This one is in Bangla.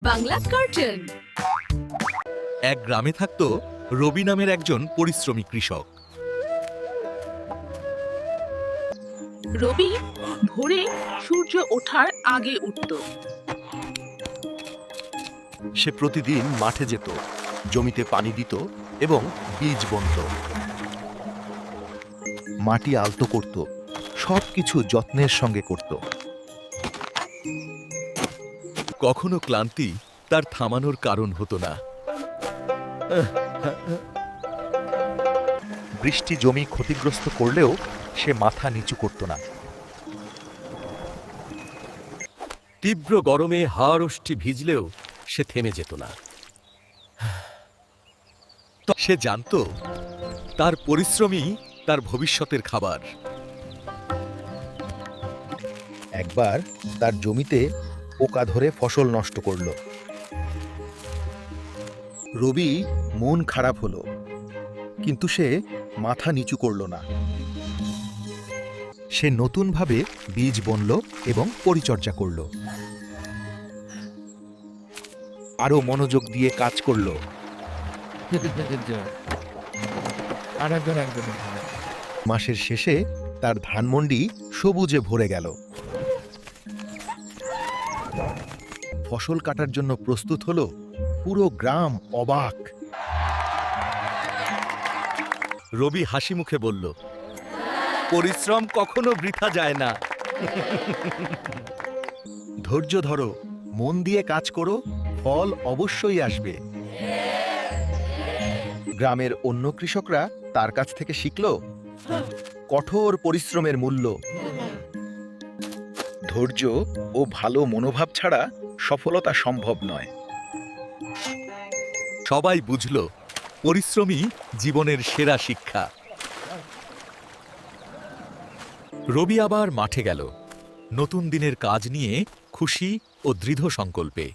বাংলা কার্টুন। এক গ্রামে থাকত রবি নামের একজন পরিশ্রমী কৃষক। রবি ভোরে সূর্য ওঠার আগে উঠত। সে প্রতিদিন মাঠে যেত, জমিতে পানি দিত এবং বীজ বুনত। মাটি আলতো করত, সবকিছু যত্নের সঙ্গে করত। কখনো ক্লান্তি তার থামানোর কারণ হতো না। বৃষ্টি জমি ক্ষতিগ্রস্ত করলেও সে মাথা নিচু করত না। তীব্র গরমে হাড়-ওষ্ঠী ভিজলেও সে থেমে যেত না। সে জানত তার পরিশ্রমই তার ভবিষ্যতের খাবার। একবার তার জমিতে পোকা ধরে ফসল নষ্ট করল। রবি মন খারাপ হলো, কিন্তু সে মাথা নিচু করল না। সে নতুনভাবে বীজ বুনল এবং পরিচর্যা করল। আরো মনোযোগ দিয়ে কাজ করল। মাসের শেষে তার ধানমন্ডি সবুজে ভরে গেল। ফসল কাটার জন্য প্রস্তুত হলো। পুরো গ্রাম অবাক। রবি হাসি মুখে বলল, পরিশ্রম কখনো বৃথা যায় না। ধৈর্য ধরো, মন দিয়ে কাজ করো, ফল অবশ্যই আসবে। গ্রামের অন্য কৃষকরা তার কাছ থেকে শিখল কঠোর পরিশ্রমের মূল্য। ধৈর্য ও ভালো মনোভাব ছাড়া সফলতা সম্ভব নয়। সবাই বুঝল পরিশ্রমই জীবনের সেরা শিক্ষা। রবি আবার মাঠে গেল, নতুন দিনের কাজ নিয়ে খুশি ও দৃঢ় সংকল্পে।